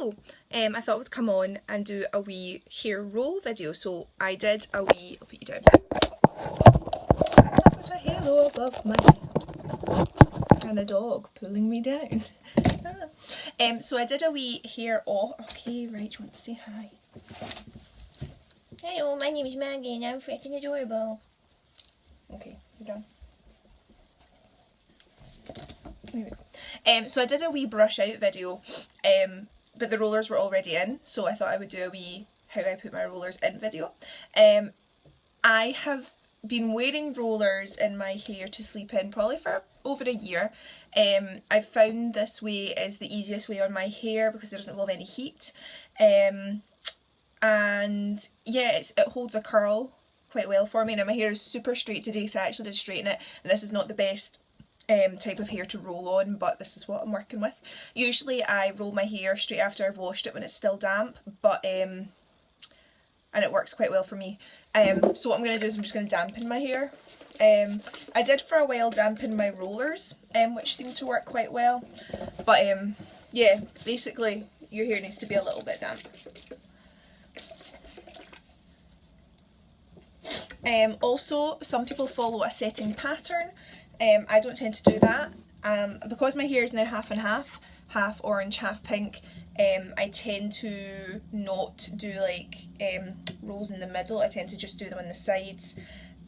So I thought I would come on and do a wee hair roll video. So I did a wee, I'll put you down. Put a halo above my head and a dog pulling me down. So I did a wee hair okay, right, you want to say hi? Hello, my name is Maggie and I'm freaking adorable. Okay, you're done. There we go. So I did a wee brush out video, but the rollers were already in, so I thought I would do a wee how I put my rollers in video. I have been wearing rollers in my hair to sleep in probably for over a year. I've found this way is the easiest way on my hair because it doesn't involve any heat. And yeah, it holds a curl quite well for me. Now my hair is super straight today, so I actually did straighten it, and this is not the best type of hair to roll on, but this is what I'm working with. Usually I roll my hair straight after I've washed it when it's still damp, but and it works quite well for me. So what I'm going to do is I'm just going to dampen my hair. I did for a while dampen my rollers, which seemed to work quite well, but yeah, basically your hair needs to be a little bit damp. Also, some people follow a setting pattern. I don't tend to do that. Because my hair is now half and half orange, half pink, I tend to not do like rolls in the middle. I tend to just do them on the sides.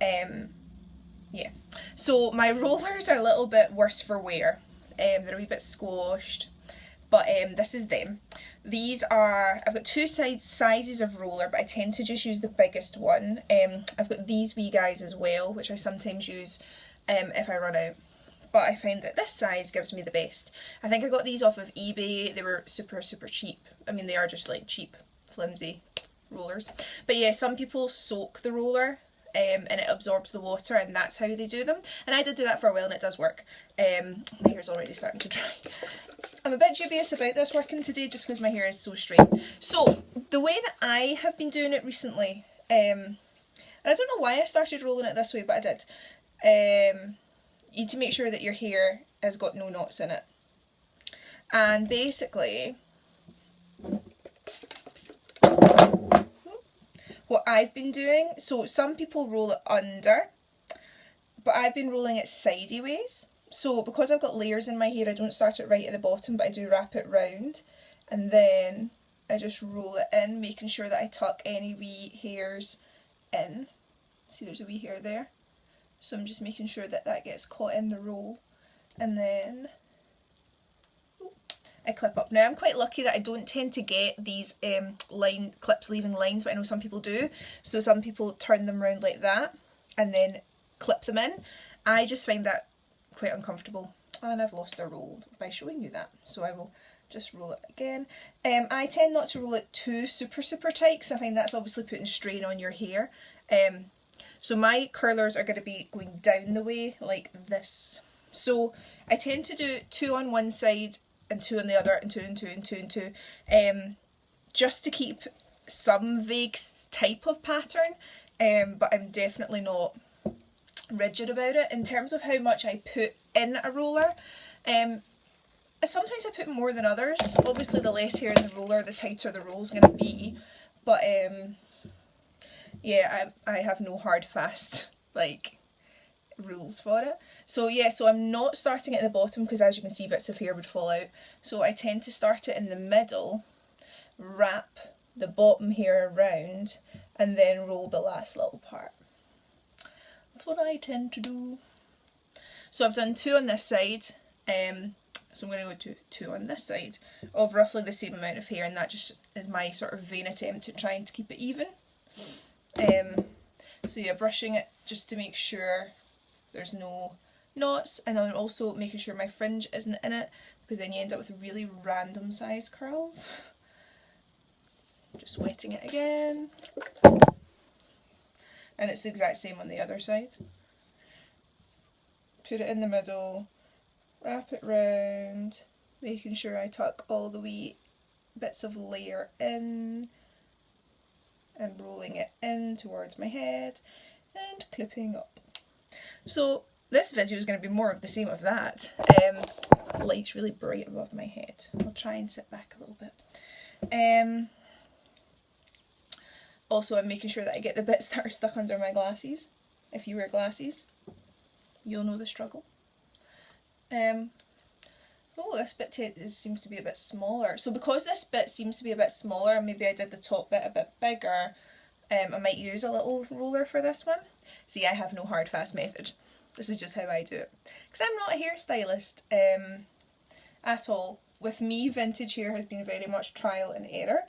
Yeah, so my rollers are a little bit worse for wear. They're a wee bit squashed, but this is them. These are, I've got two sizes of roller, but I tend to just use the biggest one. I've got these wee guys as well, which I sometimes use if I run out, but I find that this size gives me the best. I think I got these off of eBay. They were super cheap. I mean, they are just like cheap, flimsy rollers. But yeah, some people soak the roller and it absorbs the water, and that's how they do them. And I did do that for a while and it does work. My hair's already starting to dry. I'm a bit dubious about this working today just because my hair is so straight. So the way that I have been doing it recently, and I don't know why I started rolling it this way, but I did. You need to make sure that your hair has got no knots in it. And basically, what I've been doing, so some people roll it under, but I've been rolling it sideways. So because I've got layers in my hair, I don't start it right at the bottom, but I do wrap it round, and then I just roll it in, making sure that I tuck any wee hairs in. See, there's a wee hair there. So I'm just making sure that that gets caught in the roll, and then I clip up. Now I'm quite lucky that I don't tend to get these clips leaving lines, but I know some people do. So some people turn them around like that and then clip them in. I just find that quite uncomfortable, and I've lost a roll by showing you that, so I will just roll it again. I tend not to roll it too super tight because I find that's obviously putting strain on your hair. So my curlers are going to be going down the way like this. So I tend to do 2 on one side and 2 on the other, and 2 and 2 and 2 and 2, just to keep some vague type of pattern, but I'm definitely not rigid about it. In terms of how much I put in a roller, sometimes I put more than others. Obviously the less hair in the roller, the tighter the roll's going to be, but yeah, I have no hard fast like rules for it. So yeah, so I'm not starting at the bottom because, as you can see, bits of hair would fall out. So I tend to start it in the middle, wrap the bottom hair around, and then roll the last little part. That's what I tend to do. So I've done 2 on this side, so I'm going to go to 2 on this side of roughly the same amount of hair, and that just is my sort of vain attempt at trying to keep it even. So yeah, brushing it just to make sure there's no knots, and then also making sure my fringe isn't in it, because then you end up with really random size curls. Just wetting it again, and it's the exact same on the other side. Put it in the middle, wrap it round, making sure I tuck all the wee bits of layer in, and rolling it in towards my head and clipping up. So this video is going to be more of the same of that. The light's really bright above my head. I'll try and sit back a little bit. Also, I'm making sure that I get the bits that are stuck under my glasses. If you wear glasses, you'll know the struggle. Oh, this bit seems to be a bit smaller. So because this bit seems to be a bit smaller, maybe I did the top bit a bit bigger, I might use a little roller for this one. See, I have no hard fast method. This is just how I do it. Because I'm not a hairstylist at all. With me, vintage hair has been very much trial and error.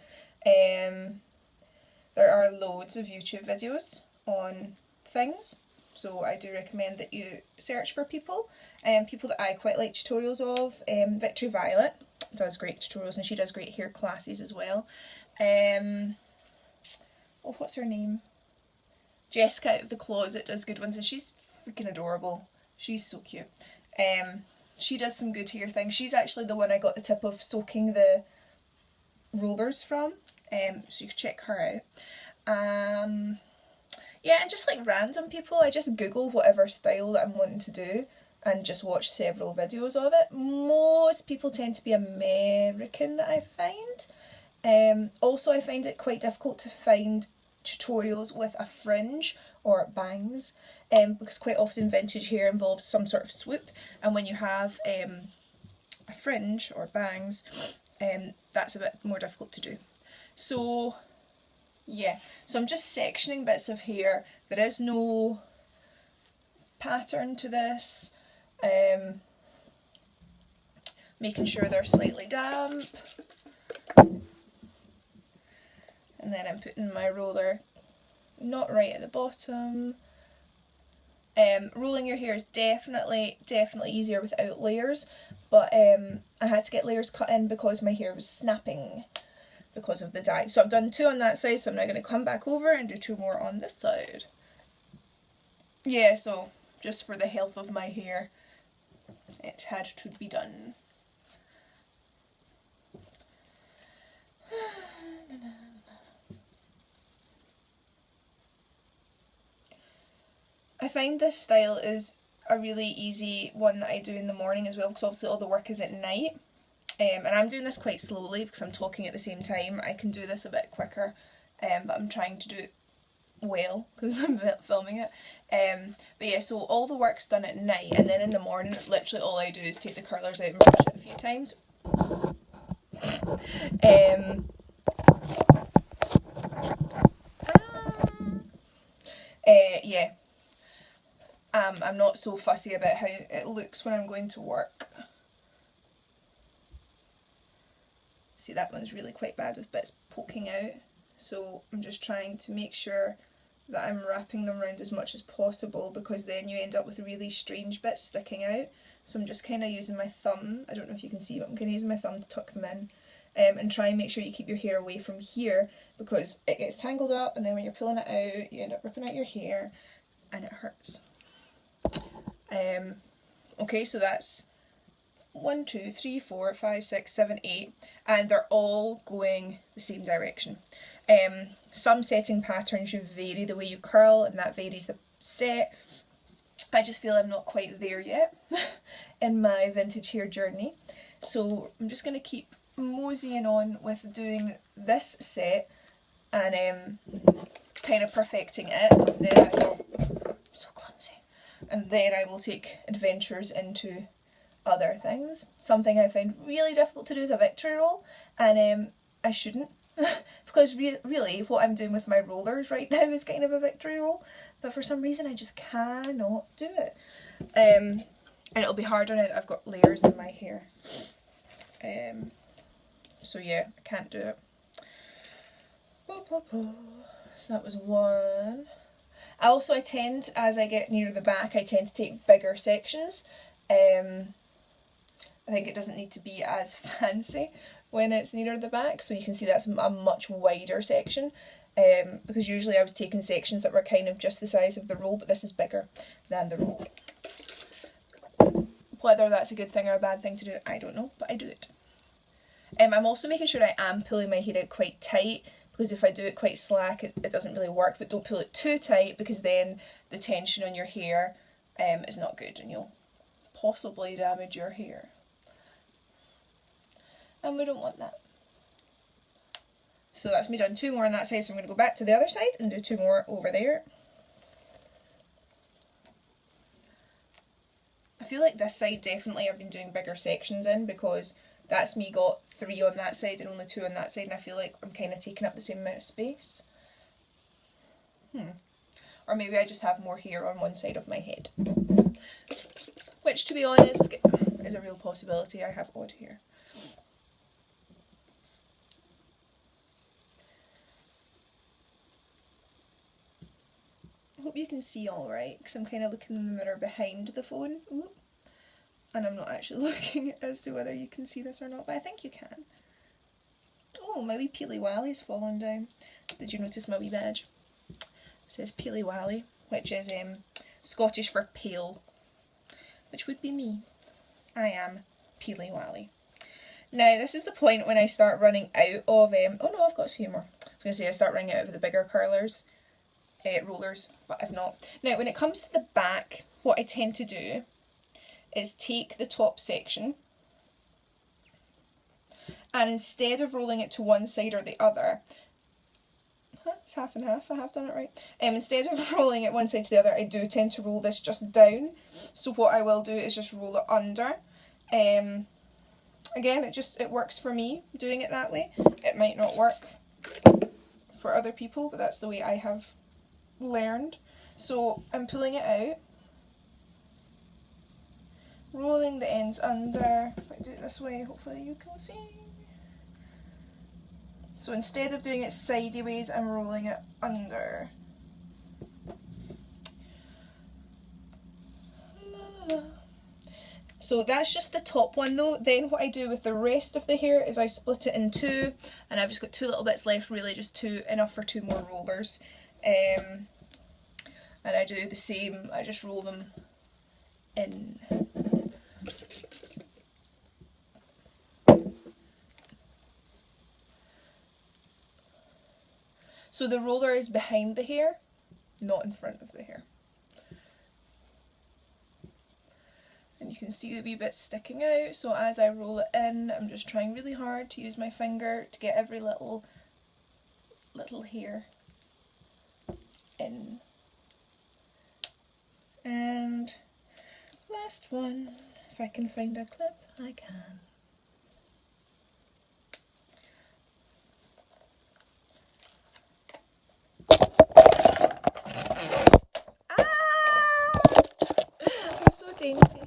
There are loads of YouTube videos on things, so I do recommend that you search for people that I quite like tutorials of. Victory Violet does great tutorials, and she does great hair classes as well. Oh, what's her name? Jessica out of the Closet does good ones, and she's freaking adorable. She's so cute. She does some good hair things. She's actually the one I got the tip of soaking the rollers from, so you can check her out. Yeah, and just like random people, I just Google whatever style that I'm wanting to do and just watch several videos of it. Most people tend to be American that I find. Also, I find it quite difficult to find tutorials with a fringe or bangs, because quite often vintage hair involves some sort of swoop, and when you have a fringe or bangs, that's a bit more difficult to do. So yeah, so I'm just sectioning bits of hair. There is no pattern to this. Making sure they're slightly damp. And then I'm putting my roller not right at the bottom. Rolling your hair is definitely easier without layers, but I had to get layers cut in because my hair was snapping because of the dye. So I've done 2 on that side, so I'm now going to come back over and do 2 more on this side. Yeah, so just for the health of my hair, it had to be done. I find this style is a really easy one that I do in the morning as well, because obviously all the work is at night. And I'm doing this quite slowly because I'm talking at the same time. I can do this a bit quicker, but I'm trying to do it well because I'm filming it. But yeah, so all the work's done at night, and then in the morning, literally all I do is take the curlers out and brush it a few times. Yeah. I'm not so fussy about how it looks when I'm going to work. See, that one's really quite bad with bits poking out, so I'm just trying to make sure that I'm wrapping them around as much as possible, because then you end up with really strange bits sticking out. So I'm just kind of using my thumb, I don't know if you can see, but I'm kind of using my thumb to tuck them in, and try and make sure you keep your hair away from here, because it gets tangled up, and then when you're pulling it out, you end up ripping out your hair, and it hurts. Okay, so that's 1, 2, 3, 4, 5, 6, 7, 8, and they're all going the same direction. Some setting patterns, you vary the way you curl, and that varies the set. I just feel I'm not quite there yet in my vintage hair journey, so I'm just going to keep moseying on with doing this set and kind of perfecting it. Then I will, so clumsy, and then I will take adventures into other things. Something I find really difficult to do is a victory roll, and I shouldn't, because really what I'm doing with my rollers right now is kind of a victory roll, but for some reason I just cannot do it. And it'll be harder now that I've got layers in my hair. So yeah, I can't do it. So that was 1. I tend, as I get near the back, I tend to take bigger sections. I think it doesn't need to be as fancy when it's nearer the back, so you can see that's a much wider section, because usually I was taking sections that were kind of just the size of the roll, but this is bigger than the roll. Whether that's a good thing or a bad thing to do, I don't know, but I do it. I'm also making sure I am pulling my hair out quite tight, because if I do it quite slack, it doesn't really work, but don't pull it too tight, because then the tension on your hair is not good, and you'll possibly damage your hair. And we don't want that. So that's me done 2 more on that side, so I'm going to go back to the other side and do 2 more over there. I feel like this side definitely I've been doing bigger sections in, because that's me got 3 on that side and only 2 on that side, and I feel like I'm kind of taking up the same amount of space. Or maybe I just have more hair on one side of my head. Which, to be honest, is a real possibility. I have odd hair. I hope you can see alright, because I'm kind of looking in the mirror behind the phone. Ooh. And I'm not actually looking as to whether you can see this or not, but I think you can. Oh, my wee Peely Wally's fallen down. Did you notice my wee badge? It says Peely Wally, which is Scottish for pale, which would be me. I am Peely Wally. Now, this is the point when I start running out of, oh no, I've got a few more. I was going to say I start running out of the bigger curlers. Rollers, but if not. Now when it comes to the back, what I tend to do is take the top section, and instead of rolling it to one side or the other, it's half and half, I have done it right. Instead of rolling it one side to the other, I do tend to roll this just down. So what I will do is just roll it under. Again, it works for me doing it that way. It might not work for other people, but that's the way I have learned. So I'm pulling it out, rolling the ends under. If I do it this way, hopefully you can see. So instead of doing it sideways, I'm rolling it under. So that's just the top one though. Then what I do with the rest of the hair is I split it in 2, and I've just got 2 little bits left, really just 2, enough for 2 more rollers. And I do the same, I just roll them in. So the roller is behind the hair, not in front of the hair. And you can see the wee bit sticking out, so as I roll it in, I'm just trying really hard to use my finger to get every little hair in. And last one, if I can find a clip, I can. I'm so dainty.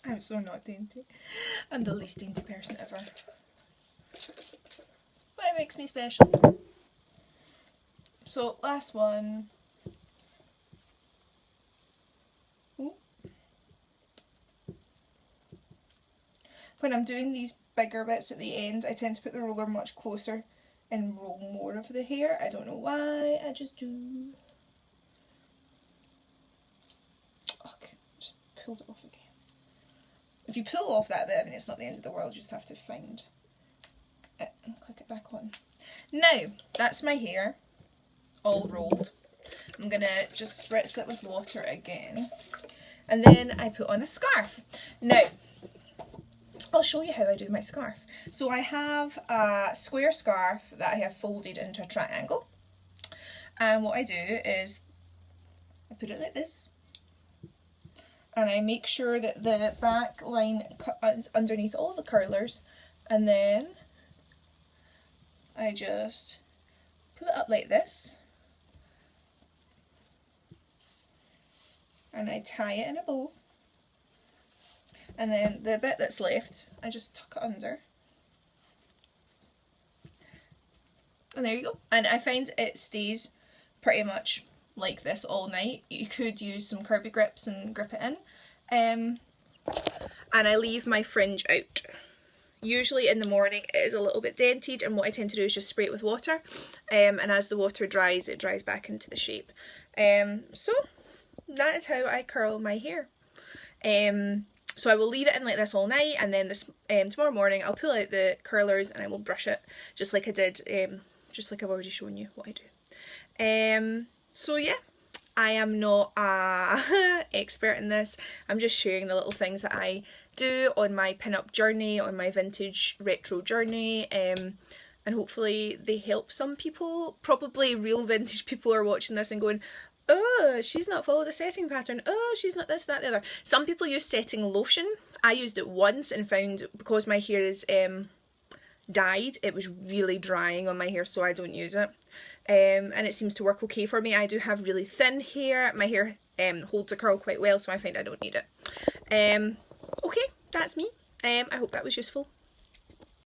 I'm so not dainty. I'm the least dainty person ever. But it makes me special. So last one. Ooh. When I'm doing these bigger bits at the end, I tend to put the roller much closer and roll more of the hair. I don't know why, I just do. Okay, just pulled it off again. If you pull off that bit, I mean, it's not the end of the world, you just have to find it and click it back on. Now, that's my hair, all rolled. I'm gonna just spritz it with water again, and then I put on a scarf. Now, I'll show you how I do my scarf. So I have a square scarf that I have folded into a triangle, and what I do is I put it like this, and I make sure that the back line cuts underneath all the curlers, and then I just pull it up like this, and I tie it in a bow, and then the bit that's left I just tuck it under, and there you go. And I find it stays pretty much like this all night. You could use some Kirby grips and grip it in, and I leave my fringe out. Usually in the morning it is a little bit dented, and what I tend to do is just spray it with water, and as the water dries, it dries back into the shape. So that is how I curl my hair. So I will leave it in like this all night, and then this tomorrow morning I'll pull out the curlers and I will brush it just like I did, just like I've already shown you what I do. So yeah, I am not a expert in this. I'm just sharing the little things that I do on my pin-up journey, on my vintage retro journey. and hopefully they help some people. Probably real vintage people are watching this and going, oh, she's not followed a setting pattern, oh, she's not this, that, the other. Some people use setting lotion. I used it once and found, because my hair is dyed, it was really drying on my hair, so I don't use it. And it seems to work okay for me. I do have really thin hair. My hair holds a curl quite well, so I find I don't need it. Okay, that's me. I hope that was useful.